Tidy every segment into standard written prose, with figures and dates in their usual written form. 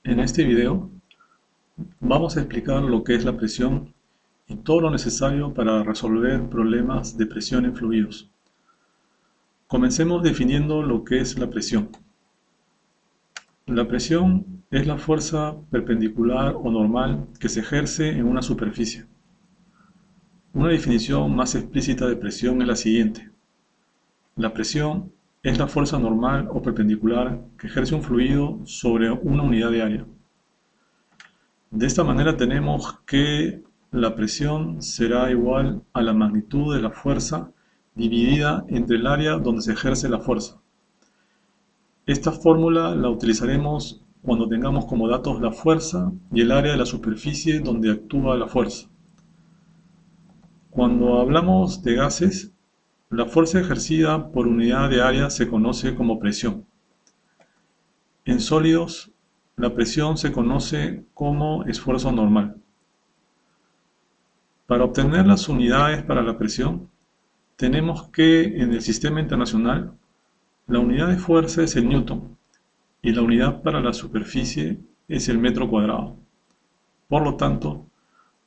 En este video vamos a explicar lo que es la presión y todo lo necesario para resolver problemas de presión en fluidos. Comencemos definiendo lo que es la presión. La presión es la fuerza perpendicular o normal que se ejerce en una superficie. Una definición más explícita de presión es la siguiente. La presión es la fuerza normal o perpendicular que ejerce un fluido sobre una unidad de área. De esta manera tenemos que la presión será igual a la magnitud de la fuerza dividida entre el área donde se ejerce la fuerza. Esta fórmula la utilizaremos cuando tengamos como datos la fuerza y el área de la superficie donde actúa la fuerza. Cuando hablamos de gases, la fuerza ejercida por unidad de área se conoce como presión. En sólidos, la presión se conoce como esfuerzo normal. Para obtener las unidades para la presión, tenemos que en el sistema internacional, la unidad de fuerza es el newton y la unidad para la superficie es el metro cuadrado. Por lo tanto,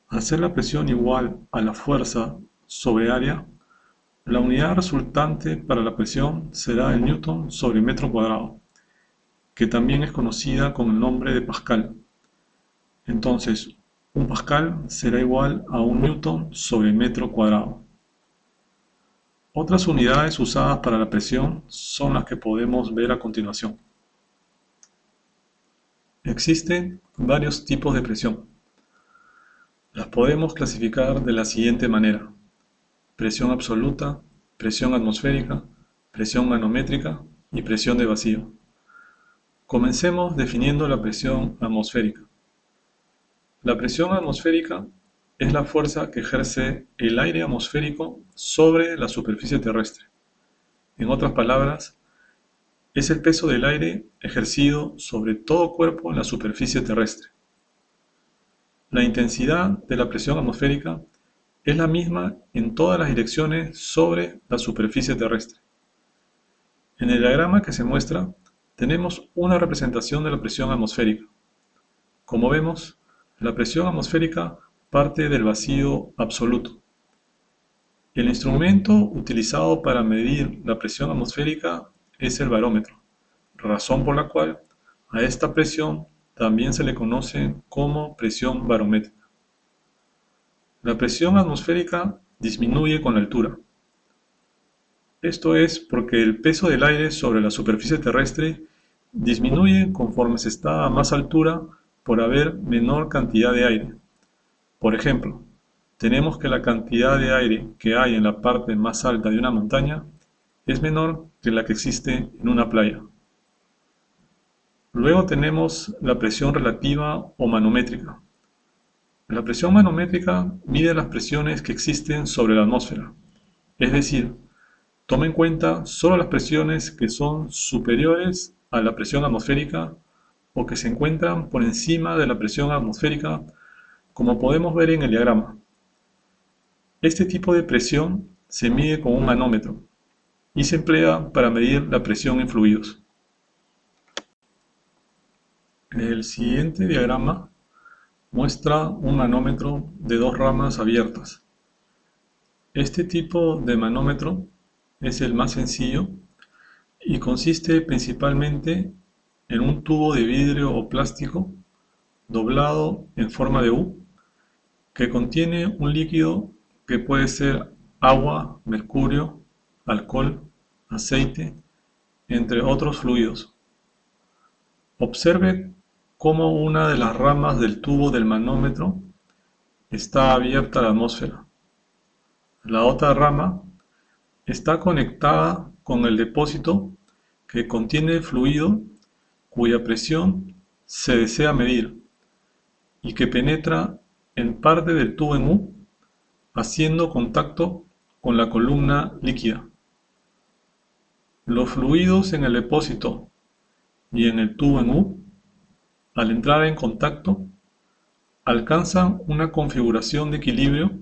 al ser la presión igual a la fuerza sobre área, la unidad resultante para la presión será el newton sobre metro cuadrado, que también es conocida con el nombre de Pascal. Entonces, un Pascal será igual a un newton sobre metro cuadrado. Otras unidades usadas para la presión son las que podemos ver a continuación. Existen varios tipos de presión. Las podemos clasificar de la siguiente manera: presión absoluta, presión atmosférica, presión manométrica y presión de vacío. Comencemos definiendo la presión atmosférica. La presión atmosférica es la fuerza que ejerce el aire atmosférico sobre la superficie terrestre. En otras palabras, es el peso del aire ejercido sobre todo cuerpo en la superficie terrestre. La intensidad de la presión atmosférica es la misma en todas las direcciones sobre la superficie terrestre. En el diagrama que se muestra, tenemos una representación de la presión atmosférica. Como vemos, la presión atmosférica parte del vacío absoluto. El instrumento utilizado para medir la presión atmosférica es el barómetro, razón por la cual a esta presión también se le conoce como presión barométrica. La presión atmosférica disminuye con la altura. Esto es porque el peso del aire sobre la superficie terrestre disminuye conforme se está a más altura por haber menor cantidad de aire. Por ejemplo, tenemos que la cantidad de aire que hay en la parte más alta de una montaña es menor que la que existe en una playa. Luego tenemos la presión relativa o manométrica. La presión manométrica mide las presiones que existen sobre la atmósfera, es decir, toma en cuenta solo las presiones que son superiores a la presión atmosférica o que se encuentran por encima de la presión atmosférica, como podemos ver en el diagrama. Este tipo de presión se mide con un manómetro y se emplea para medir la presión en fluidos. El siguiente diagrama muestra un manómetro de dos ramas abiertas. Este tipo de manómetro es el más sencillo y consiste principalmente en un tubo de vidrio o plástico doblado en forma de U que contiene un líquido que puede ser agua, mercurio, alcohol, aceite, entre otros fluidos. Observe cómo una de las ramas del tubo del manómetro está abierta a la atmósfera. La otra rama está conectada con el depósito que contiene el fluido cuya presión se desea medir y que penetra en parte del tubo en U haciendo contacto con la columna líquida. Los fluidos en el depósito y en el tubo en U, al entrar en contacto, alcanzan una configuración de equilibrio,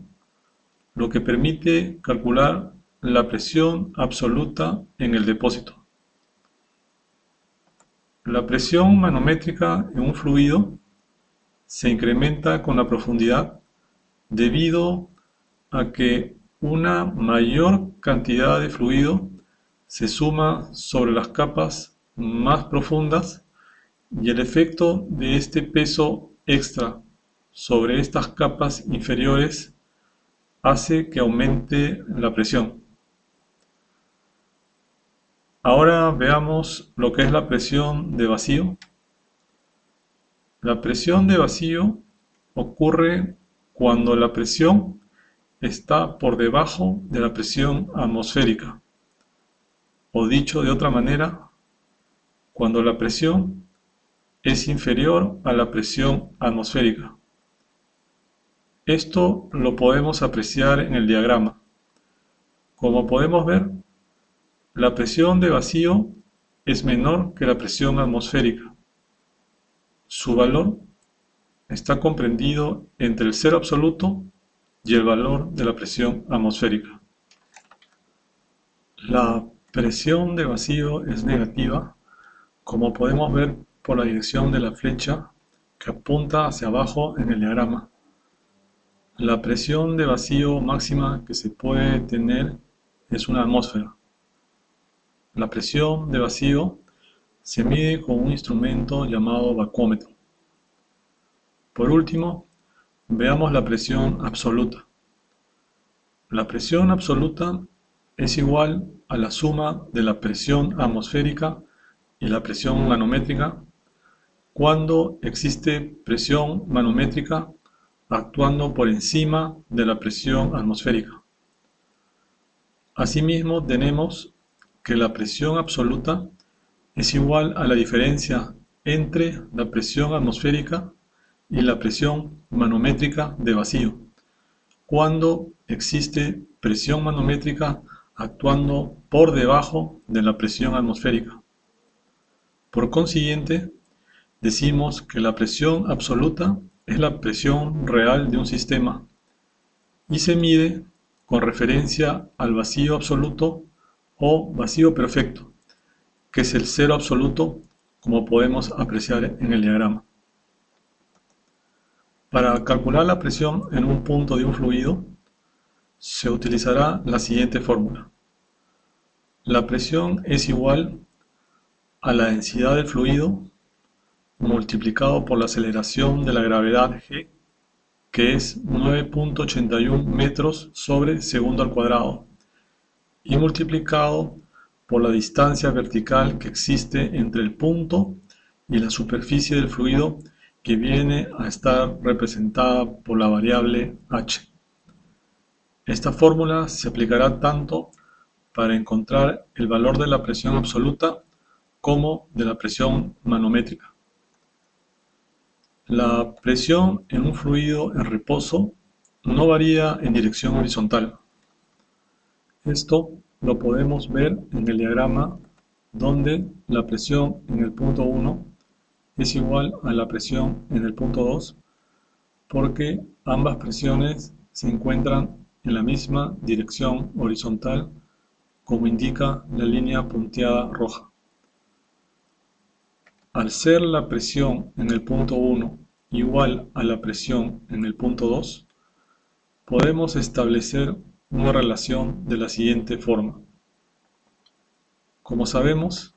lo que permite calcular la presión absoluta en el depósito. La presión manométrica en un fluido se incrementa con la profundidad debido a que una mayor cantidad de fluido se suma sobre las capas más profundas y el efecto de este peso extra sobre estas capas inferiores hace que aumente la presión. Ahora veamos lo que es la presión de vacío. La presión de vacío ocurre cuando la presión está por debajo de la presión atmosférica, o dicho de otra manera, cuando la presión es inferior a la presión atmosférica. Esto lo podemos apreciar en el diagrama. Como podemos ver, la presión de vacío es menor que la presión atmosférica. Su valor está comprendido entre el cero absoluto y el valor de la presión atmosférica. La presión de vacío es negativa, como podemos ver por la dirección de la flecha que apunta hacia abajo en el diagrama. La presión de vacío máxima que se puede tener es una atmósfera. La presión de vacío se mide con un instrumento llamado vacuómetro. Por último, veamos la presión absoluta. La presión absoluta es igual a la suma de la presión atmosférica y la presión manométrica cuando existe presión manométrica actuando por encima de la presión atmosférica. Asimismo, tenemos que la presión absoluta es igual a la diferencia entre la presión atmosférica y la presión manométrica de vacío, cuando existe presión manométrica actuando por debajo de la presión atmosférica. Por consiguiente, decimos que la presión absoluta es la presión real de un sistema y se mide con referencia al vacío absoluto o vacío perfecto, que es el cero absoluto, como podemos apreciar en el diagrama. Para calcular la presión en un punto de un fluido, se utilizará la siguiente fórmula. La presión es igual a la densidad del fluido multiplicado por la aceleración de la gravedad g, que es 9.81 metros sobre segundo al cuadrado, y multiplicado por la distancia vertical que existe entre el punto y la superficie del fluido, que viene a estar representada por la variable h. Esta fórmula se aplicará tanto para encontrar el valor de la presión absoluta como de la presión manométrica. La presión en un fluido en reposo no varía en dirección horizontal. Esto lo podemos ver en el diagrama, donde la presión en el punto 1 es igual a la presión en el punto 2, porque ambas presiones se encuentran en la misma dirección horizontal, como indica la línea punteada roja. Al ser la presión en el punto 1 igual a la presión en el punto 2, podemos establecer una relación de la siguiente forma. Como sabemos,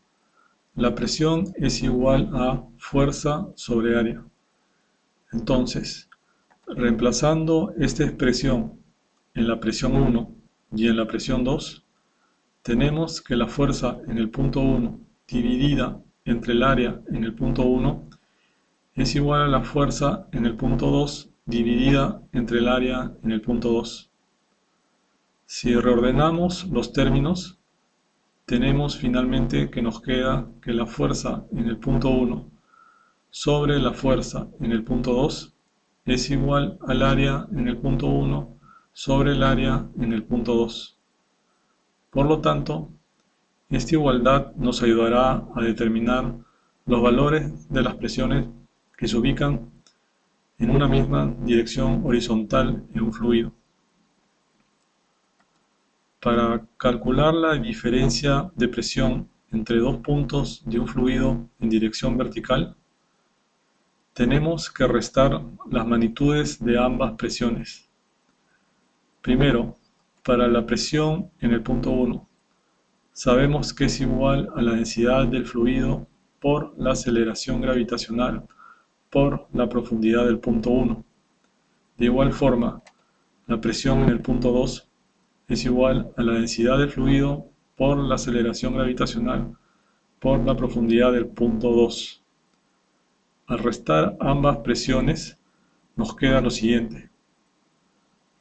la presión es igual a fuerza sobre área. Entonces, reemplazando esta expresión en la presión 1 y en la presión 2, tenemos que la fuerza en el punto 1 dividida entre el área en el punto 1 es igual a la fuerza en el punto 2 dividida entre el área en el punto 2. Si reordenamos los términos, tenemos finalmente que nos queda que la fuerza en el punto 1 sobre la fuerza en el punto 2 es igual al área en el punto 1 sobre el área en el punto 2. Por lo tanto, esta igualdad nos ayudará a determinar los valores de las presiones que se ubican en una misma dirección horizontal en un fluido. Para calcular la diferencia de presión entre dos puntos de un fluido en dirección vertical, tenemos que restar las magnitudes de ambas presiones. Primero, para la presión en el punto 1, sabemos que es igual a la densidad del fluido por la aceleración gravitacional por la profundidad del punto 1. De igual forma, la presión en el punto 2 es igual a la densidad del fluido por la aceleración gravitacional por la profundidad del punto 2. Al restar ambas presiones, nos queda lo siguiente.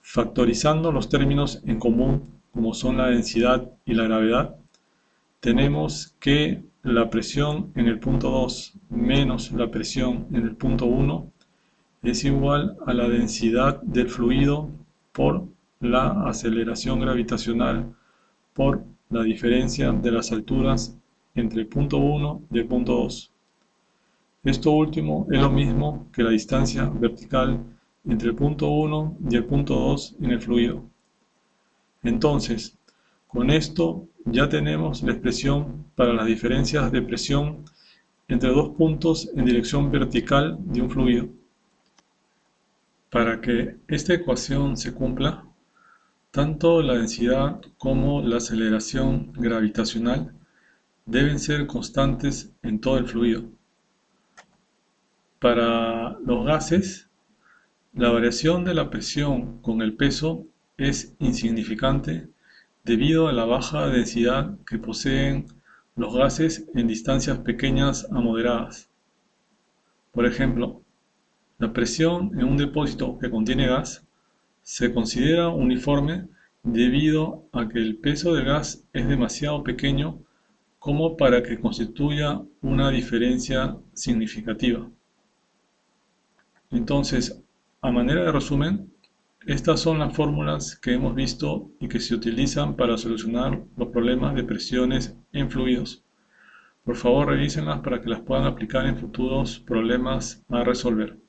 Factorizando los términos en común, como son la densidad y la gravedad, tenemos que la presión en el punto 2 menos la presión en el punto 1 es igual a la densidad del fluido por la aceleración gravitacional por la diferencia de las alturas entre el punto 1 y el punto 2. Esto último es lo mismo que la distancia vertical entre el punto 1 y el punto 2 en el fluido. Entonces, con esto ya tenemos la expresión para las diferencias de presión entre dos puntos en dirección vertical de un fluido. Para que esta ecuación se cumpla, tanto la densidad como la aceleración gravitacional deben ser constantes en todo el fluido. Para los gases, la variación de la presión con el peso es insignificante debido a la baja densidad que poseen los gases en distancias pequeñas a moderadas. Por ejemplo, la presión en un depósito que contiene gas se considera uniforme debido a que el peso del gas es demasiado pequeño como para que constituya una diferencia significativa. Entonces, a manera de resumen, estas son las fórmulas que hemos visto y que se utilizan para solucionar los problemas de presiones en fluidos. Por favor, revísenlas para que las puedan aplicar en futuros problemas a resolver.